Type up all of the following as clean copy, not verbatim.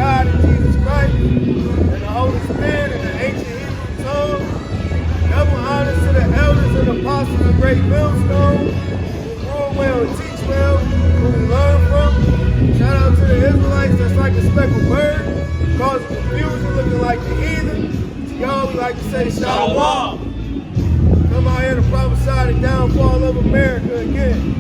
God and Jesus Christ, and the Holy Spirit and the ancient Hebrew tongue. Double honors to the elders and apostles of Great Millstone, who rule well and teach well, who we learn from. Shout out to the Israelites that's like a speckled bird, causing confusion, looking like the heathen. To y'all, we like to say Shalom. Come out here to prophesy the downfall of America again.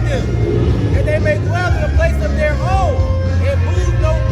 And they may dwell in a place of their own and move no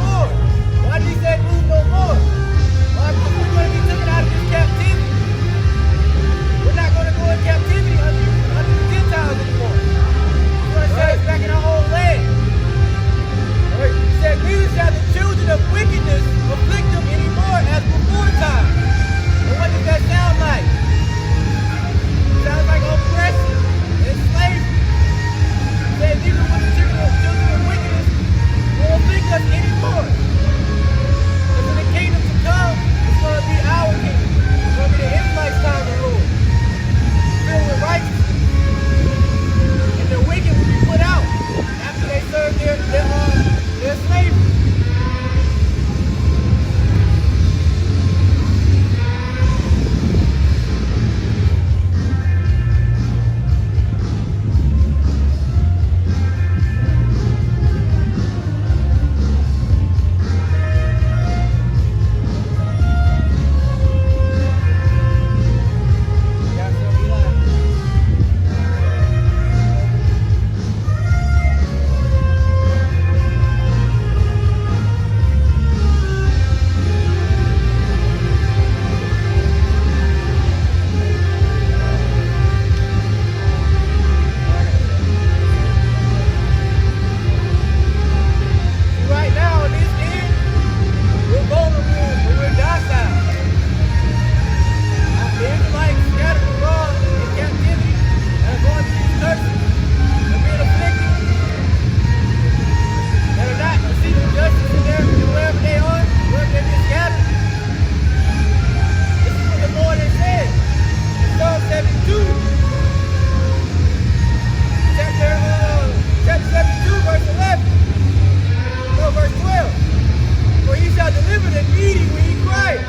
and needy when he cried.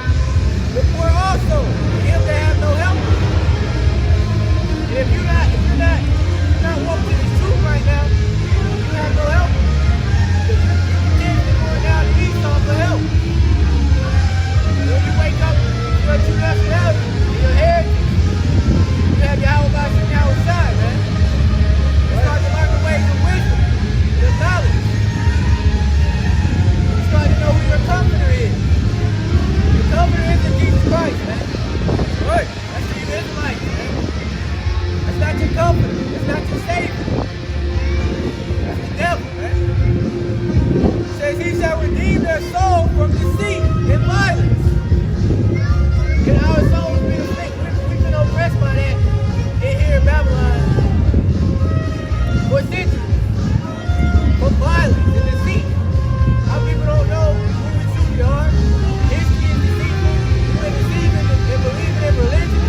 The poor also, for him to have no help. And if you're not walking in this truth right now, you have no help. Because you continually going down to Esau for help. And when you wake up, you're true nationality, and your heritage, you have Yahweh Bashem Yahweh Shai, man. You start to learn the ways of wisdom, the knowledge. You start to know who your comforter is. Your comforter is in Jesus Christ, man. Right. That's the Israelites, man. That's not your comforter. That's not your savior. That's the devil, man. It says he shall redeem their soul from deceit and violence. And our souls we've been oppressed by that in here in Babylon for centuries. For violence and deceit. Our people don't know who we truly are. History is deceitful. We're deceiving and believing in religion,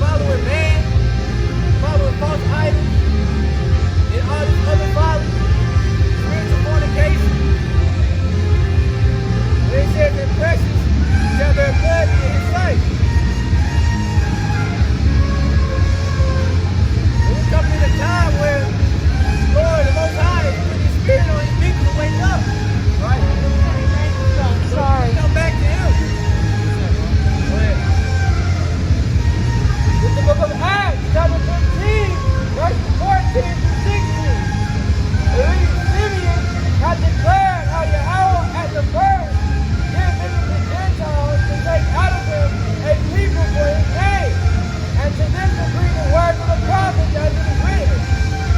following man, following false idols, and all these other folly, spiritual fornication. And it says that precious shall their blood be in his sight. And we're coming in a time where Lord, the Most High, is putting his spirit on his people to wake up. Right? Sorry. Come back to him. Go ahead. It's the book of Acts, chapter 15, verses 14 to 16. Simeon had declared how Yahweh at the first did visit the Gentiles to take out of them a people for his name, and to this agree the words of the prophets as it is written.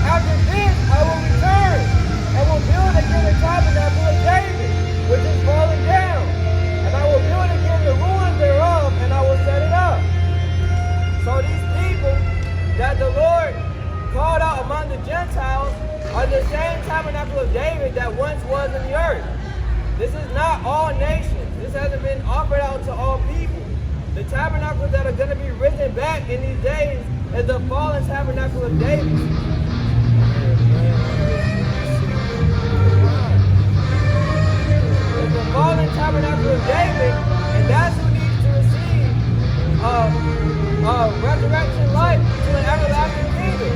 After this I will return, and will build again the tabernacle of David, which is fallen down, and I will build again the ruins thereof, and I will set it up. So these people that the Lord called out among the Gentiles are the same tabernacle of David that once was in the earth. This is not all nations. This hasn't been offered out to all people. The tabernacles that are going to be risen back in these days is the fallen tabernacle of David. It's the fallen tabernacle of David, and that's who needs to receive resurrection life to an everlasting kingdom.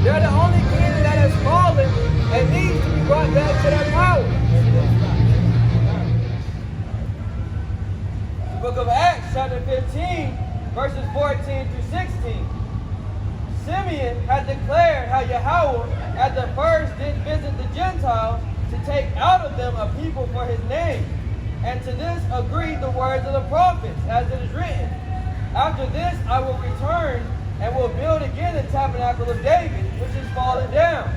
They're the only kingdom that has fallen and needs to be brought back to their power. The book of Acts, chapter 15, verses 14 through 16. Simeon had declared how Yahweh at the first did visit the Gentiles to take out of them a people for his name. And to this agreed the words of the prophets, as it is written. After this I will return and will build again the tabernacle of David, which is fallen down.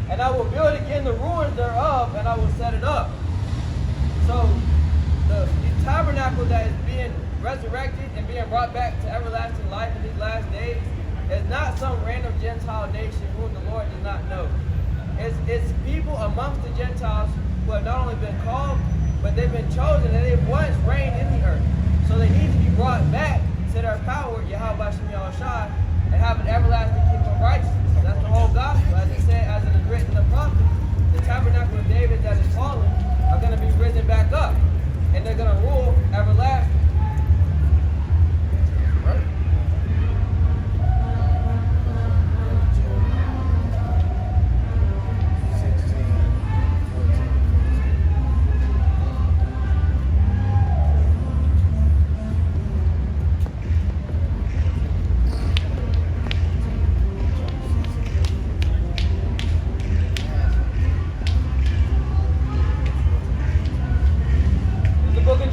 And I will build again the ruins thereof, and I will set it up. So the tabernacle that is being resurrected and being brought back to everlasting life in these last days is not some random Gentile nation whom the Lord does not know. It's people amongst the Gentiles who have not only been called, but they've been chosen and they've once reigned in the earth. So they need to be brought back to their power, Yahweh Bashem Yahweh Shai, and have an everlasting kingdom of righteousness. That's the whole gospel. As it said, as it is written in the prophet, the tabernacle of David that is fallen are going to be risen back up. And they're going to rule everlasting. Right?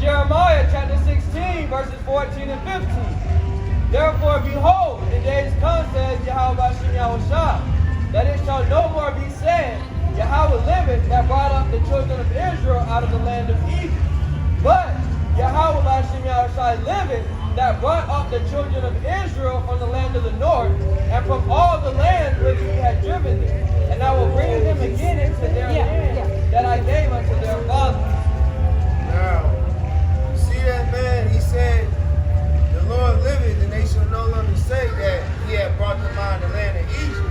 Jeremiah chapter 16, verses 14 and 15. Therefore, behold, in days come, says Yahweh Bashem Yahweh Shai, that it shall no more be said, Yahweh liveth, that brought up the children of Israel out of the land of Egypt. But Yahweh Bashem Yahweh Shai liveth, that brought up the children of Israel from the land of the north, and from all the lands which he had driven them. And I will bring them again into their land that I gave unto their fathers. Now, that man, he said, the Lord liveth, and they shall no longer say that he had brought them out of the land of Egypt.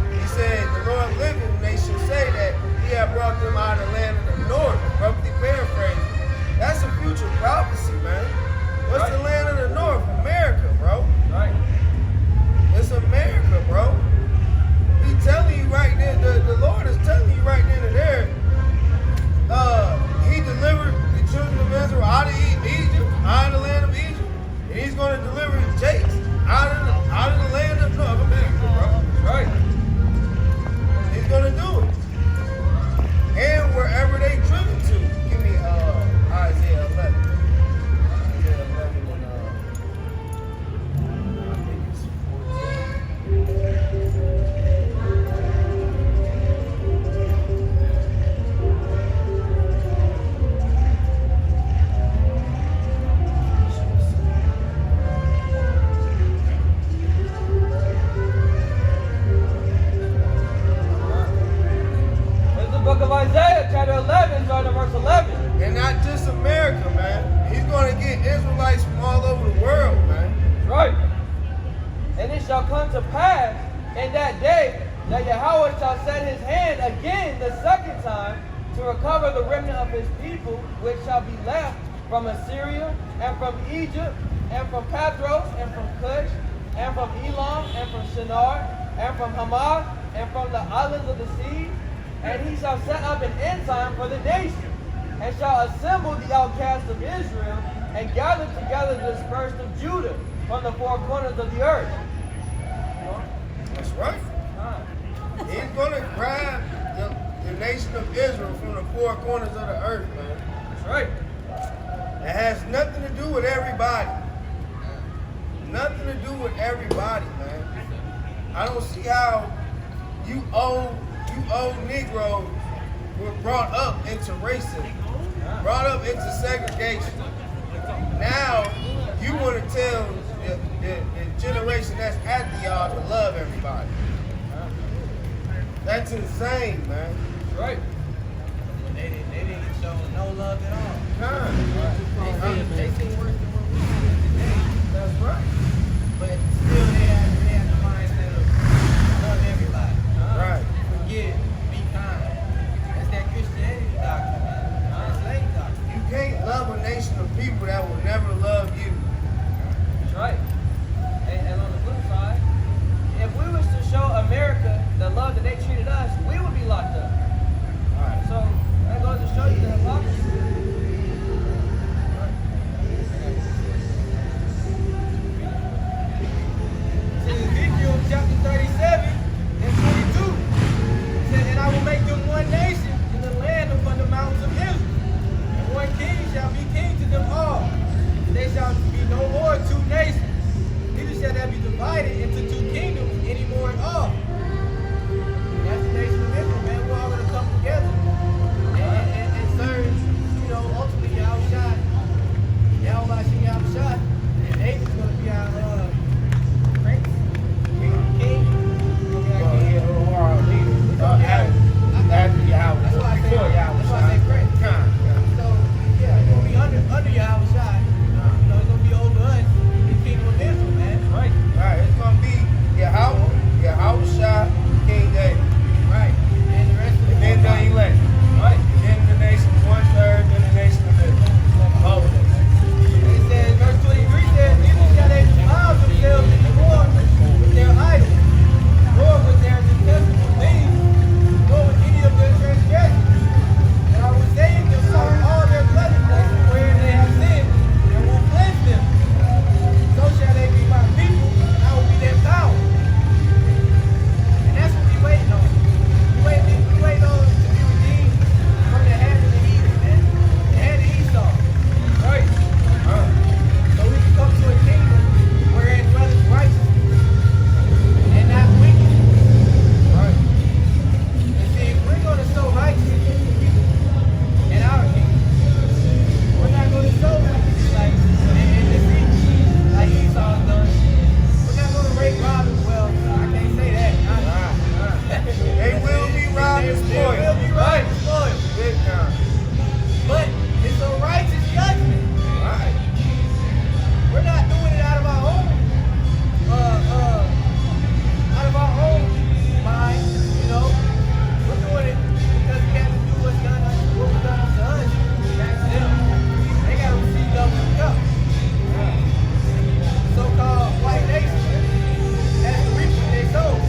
He said, the Lord liveth, and they shall say that he had brought them out of the land of the north. Roughly paraphrased. That's a future And not just America, man. He's going to get Israelites from all over the world, man. That's right. And it shall come to pass in that day that Yahweh shall set his hand again the second time to recover the remnant of his people, which shall be left from Assyria, and from Egypt, and from Pathros, and from Cush, and from Elam, and from Shinar, and from Hamath, and from the islands of the sea. And he shall set up an ensign for the nation, and shall assemble the outcasts of Israel, and gather together the dispersed of Judah from the four corners of the earth. That's right. He's going to grab the nation of Israel from the four corners of the earth, man. That's right. It has nothing to do with everybody. Nothing to do with everybody, man. I don't see how you old Negroes were brought up into racism, brought up into segregation. Now you want to tell the generation that's after y'all to love everybody. That's insane, man. That's right. They didn't show no love at all. Nah. They seem worse than what we see today. That's right. But still they have the mindset of love everybody. Right. Forgive, be kind. That's that Christianity doctrine, man. That's slave doctrine. You can't love a nation of people that will never love you. That's right. And on the flip side, if we was to show America the love that they treated us, we would be locked up. All right. So that goes to show you the hypocrisy. In Ezekiel chapter 37 and 22, it said, "And I will make them one nation in the land upon the mountains of Israel, and one king shall be king to them all. They shall be no more two nations, neither shall they be divided into two kingdoms anymore at all." And that's the nation of Israel, man. We're all going to come together and serve, ultimately Yahushua, and David's going to be our prince, king. After Yahweh. That's why I say, Before Yahweh. that's why I say prince. So, yeah, it's going to be under Yahushua. It's going to be over us, the kingdom of Israel, man. Right. All right, it's going to be Yahweh, King David. Right. And the rest of the And then the elect. Right. Then the nation, 1/3, then the nation of Israel. All of us. It says, verse 23 says, "Neither shall they defile themselves in the war with their idols, nor with their detestable things, nor with any of their transgressions. And I will save them from all their pleasant places wherein they have sinned, and will cleanse them. So shall they be my people, and I will be their power." And that's what we waiting on. We waiting on to be redeemed from the hand of the heathen, man. The hand of Esau. Right. So we can come to a kingdom wherein dwelleth righteousness and not wickedness. Right. And see, if we're going to show righteousness in our kingdom, we're not going to show righteousness like in defeat, like Esau's done. We're not going to rape, rob, and well, I can't say that. They will be robbed and They will spoiled. be robbed and spoiled. Big time. But it's a righteous judgment. Right. We're not doing it out of our own, mind, We're doing it because we have to do what was done to us. That's them. They got to receive double the cup. So-called white nation. That's the reason they sold.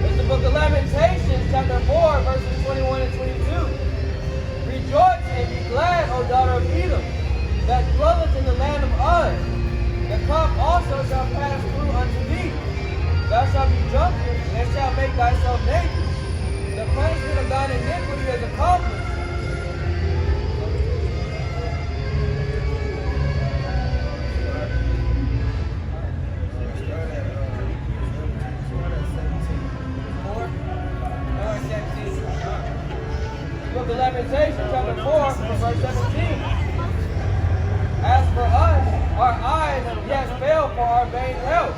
It's the book of Lamentations, chapter 4, verses 21 and 22. Rejoice and be glad, O daughter of Edom, that dwelleth in the land of Uz. The cup also shall pass through unto thee. Thou shalt be drunken, and shalt make thyself naked. The punishment of thine iniquity is accomplished. Book of Lamentations, chapter 4, verse 17. As for us, our for our vain health.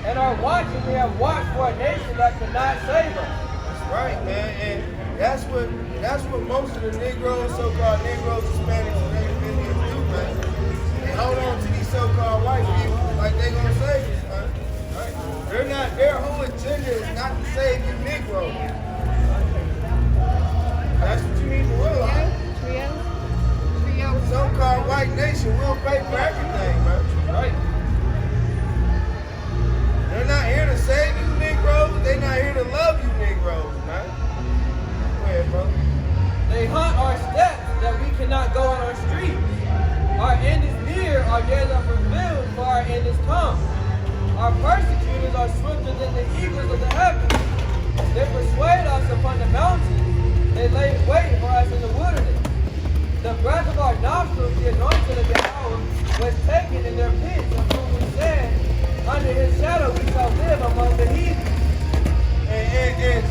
And our watching, we have watched for a nation that could not save us. That's right, man. And that's what most of the Negroes, so-called Negroes, Hispanics, and Native Indians do, man. They hold on to these so-called white people like they gonna save us, man. Right? Their whole agenda is not to save you Negroes. That's what you need to realize. Trio. So-called white nation will pay for everything, man. Right? They're not here to save you Negroes. They're not here to love you Negroes, man. Go ahead, brother. They hunt our steps that we cannot go on our streets. Our end is near, our days are fulfilled, for our end is come. Our persecutors are swifter than the eagles of the heavens. They persuade us upon the mountains. They lay wait for us in the wilderness. The breath of our nostrils, the anointing of Yahweh, was taken in their pits, of whom we said, under his shadow we shall live among the heathen. And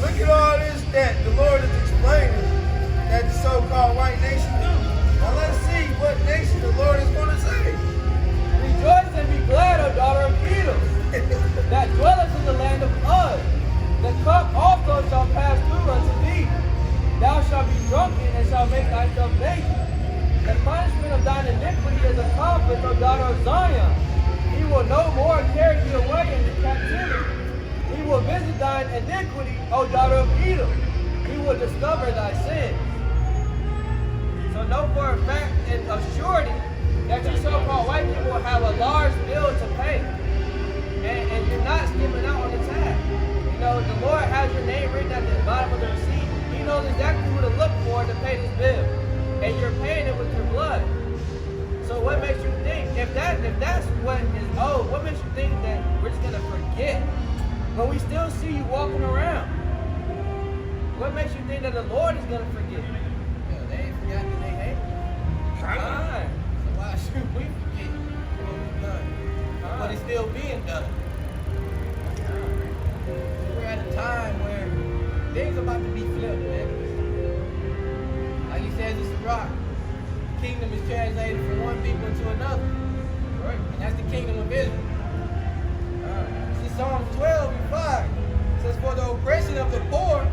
look at all this that the Lord is explaining that the so-called white nation do. Now let's see what nation the Lord is going to save. Rejoice and be glad, O daughter of Edom, that dwelleth in the land of Uz. The cup also shall pass through unto thee. Thou shalt be drunken and shalt make thyself naked. The punishment of thine iniquity is accomplished, O daughter of Zion. He will no more carry thee away into captivity. He will visit thine iniquity, O daughter of Edom. He will discover thy sin. So know for a fact and a surety that you so-called white people have a large bill to pay. And you're not skipping out on the tab. You know, the Lord has your name written at the bottom of the receipt. He knows exactly who to look for to pay this bill. And you're paying it with your blood. So what makes you think, if that's what is owed, what makes you think that we're just gonna forget when we still see you walking around? What makes you think that the Lord is gonna forget? Yeah, they ain't forgot that they hate us. Fine. So why should we forget what we've done? But it's still being done. We're at a time where things are about to be flipped, man. Like he says, it's a rock. Kingdom is translated from one people to another. Right? And that's the kingdom of Israel. See Psalms 12 and 5 says, for the oppression of the poor,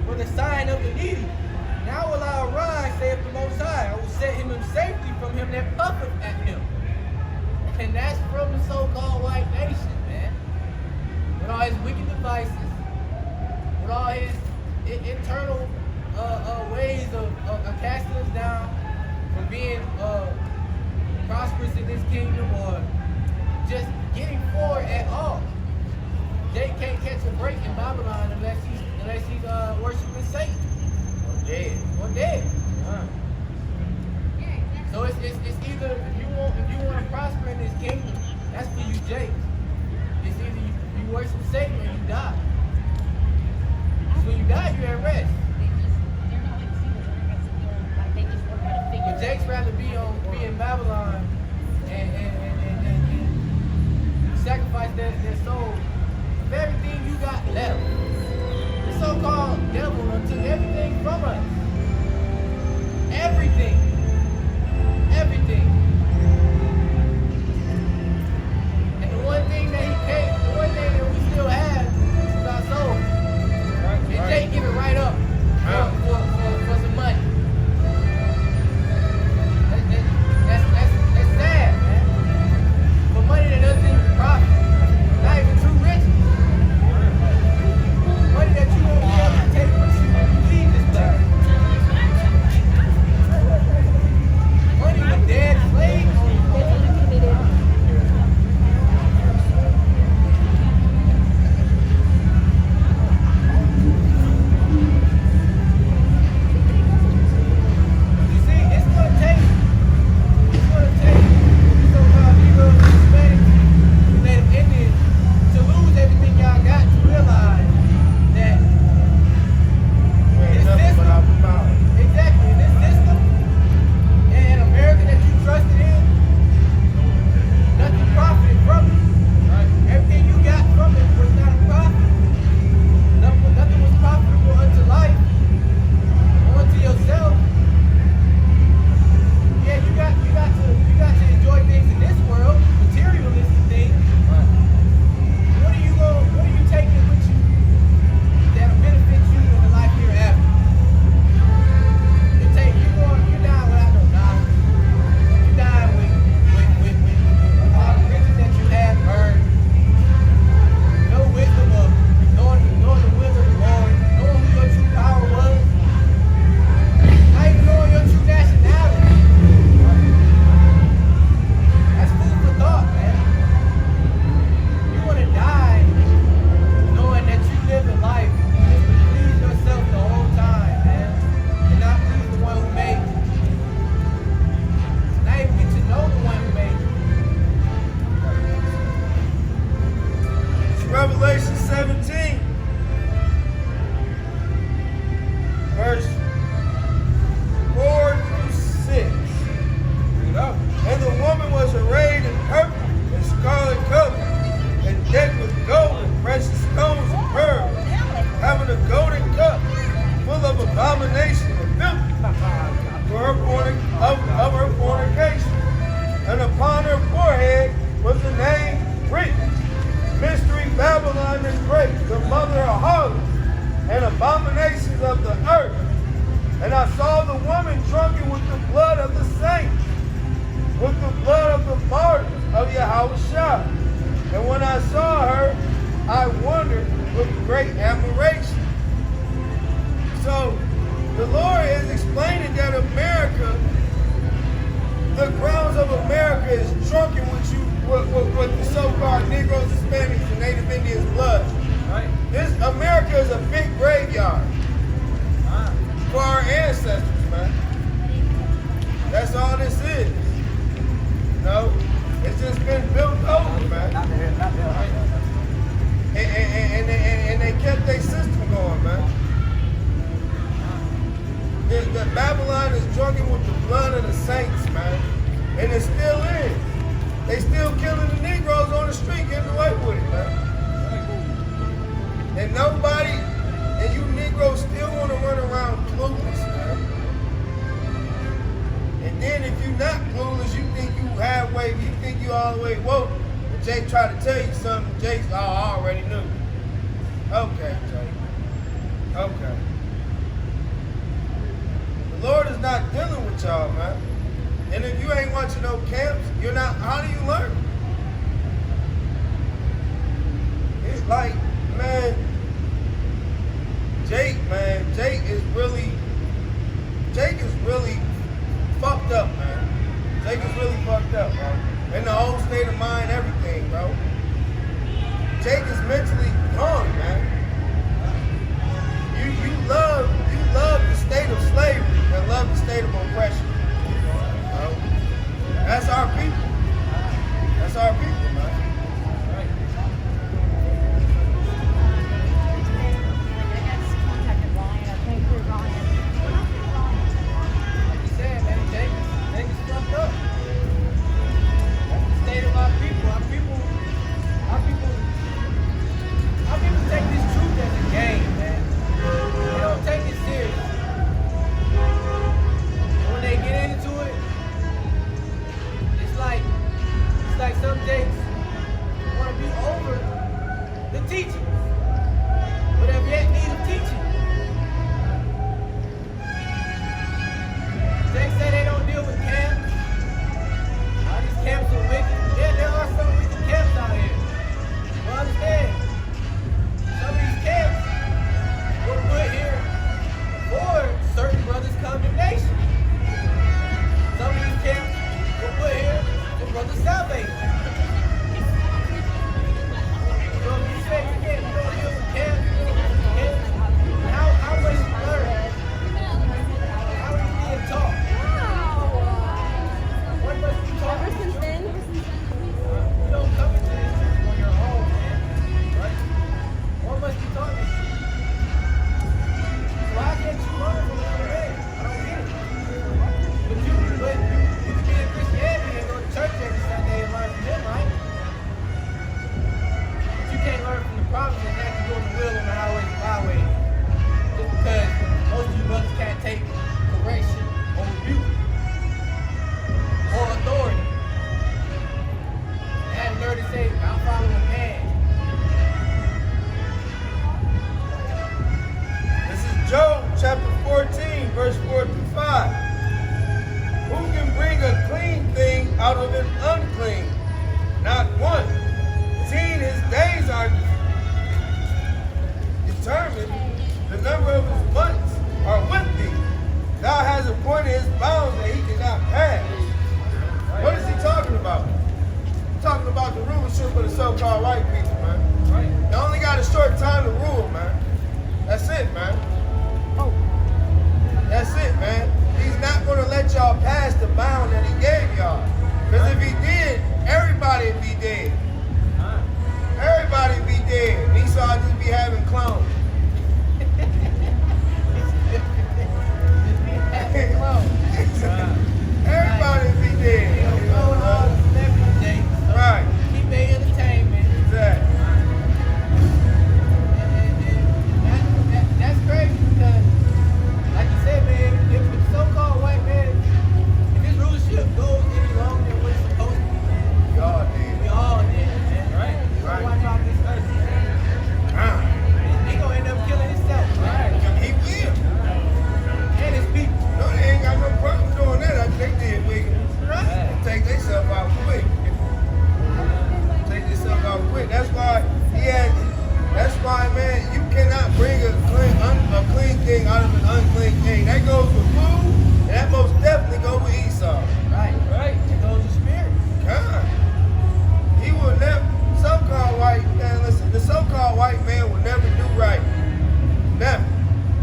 for the sign of the needy. Now will I arise, saith the Most High. I will set him in safety from him that puffeth at him. And that's from the so-called white nation, man. With all his wicked devices, with all his internal ways of casting us down, from being prosperous in this kingdom or just getting forward at all. They can't catch a break in Babylon unless he's worshiping Satan or dead. So it's either if you want to prosper in this kingdom, that's for you, Jake. It's either you worship Satan or you die. Because when you die, you're at rest. But Jake's rather be in Babylon and sacrifice their soul of everything you got left. The so-called devil took everything from us. Everything. And the one thing that we still have is our soul. And Jake give it right up for some money. That's sad, man. For money that doesn't even profit. Not even true riches. Money that you won't be able to take with you when you leave this place. abominations of the earth. And I saw the woman drunken with the blood of the saints, with the blood of the martyrs of Yahushua. And when I saw her, I wondered with great admiration. So the Lord is explaining that America, the grounds of America is drunken with the so-called Negroes, Hispanics, and Native Indians blood. Right. This America is a big graveyard for our ancestors, man. That's all this is. You know, it's just been built over, man. And they kept their system going, man. The Babylon is drunken with the blood of the saints, man. And it still is. They still killing the Negroes on the street, getting away with it, man. And nobody, and you Negroes still want to run around clueless, man. And then if you're not clueless, you think you halfway, you think you all the way woke. When Jake tried to tell you something, Jake's, oh, I already knew. Okay, Jake. Okay. The Lord is not dealing with y'all, man. And if you ain't watching no camps, you're not, how do you learn? It's like, man, Jake is really fucked up, man. Jake is really fucked up, bro. In the whole state of mind, everything, bro. Jake is mentally gone, man. You love the state of slavery and love the state of oppression. Bro. That's our people. That's our people, man. Like you said, man, Jake is fucked up. That's the state of our people. Our people take this truth as a game, man. They don't take it serious. And when they get into it, it's like some Jakes want to be over the teaching, but have yet need of teaching. Jake say they don't deal with camps. All these camps are wicked. Yeah, there are some wicked camps out here. But understand, some of these camps were put here for certain brothers' condemnation. Some of these camps were put here for brothers' salvation. So if you say you don't deal with camps, how much you learn? How are you being taught? What must you taught? You don't come into this on your own, man. Right? What must you taught this? Why can't you learn from another man? I don't get it. But you can be in Christianity and go to church every Sunday and learn from them, right? But you can't learn from the prophets and actually doing the will on the highways and byways. Just because most of you brothers can't take correction or rebuke or authority. And had a nerve to say, I'm following a man. This is Job chapter 14, verse 4 through 5. Who can bring a clean thing out of an unclean? Not one. Seeing his days are determined, the number of his months are with thee. Thou hast appointed his bounds that he cannot pass. What is he talking about? He's talking about the rulership of the so-called white people, man. Right? They only got a short time to rule, man. That's it, man. That's it, man. He's not going to let y'all pass the bound that he gave y'all. Because if he did, everybody would be dead. Everybody would be dead. And Esau would just be having clones. Everybody would be dead. Right. Keep their entertainment. Exactly. That's crazy because, like you said, man, if the so-called white man, if his rulership goes any longer than what it's supposed to be, Y'all dead. we all anything out of an unclean thing. That goes with food, and that most definitely goes with Esau. Right. Right. It goes to spirit. God. He will never, so-called white man, listen, the so-called white man will never do right. Never.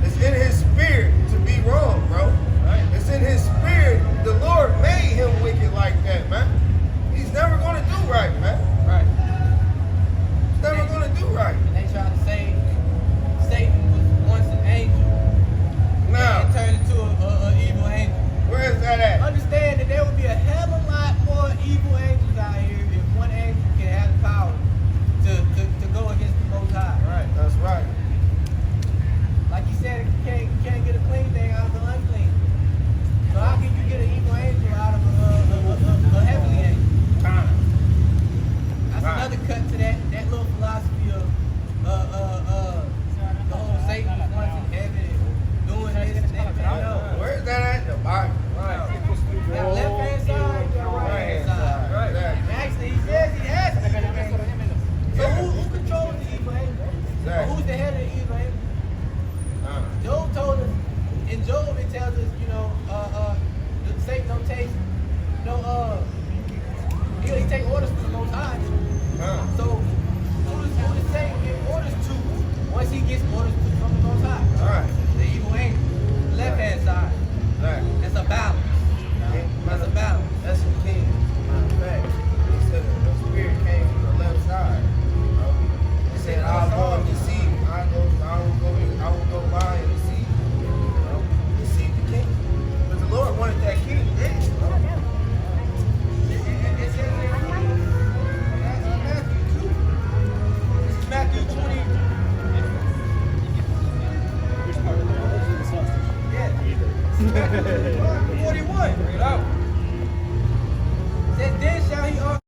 It's in his spirit to be wrong, bro. Right. It's in his spirit. The Lord made him wicked like that, man. He's never going to do right, man. Right. He's never going to do right. And they try to say Satan was once an angel Now, and turned into an evil angel. where is that at? Understand that there would be a hell of a lot more evil angels out here if one angel can have the power to go against the Most High. Right, that's right. Like you said, you can't get a clean thing out of the unclean. So how can you get an evil angel out of a heavenly angel? Time. That's Right. another cut to that little philosophy of the whole Satan was once in heaven and doing this and that. Man, no. Where is that at? The Bible. Right. That left hand side, that right hand side. Right. Exactly. And actually, he says he has an evil angel. So who controls the evil angel? Or Exactly. who's the head of the evil angel? Job told us, in Job it tells us, that Satan don't taste, he take orders from the Most High. So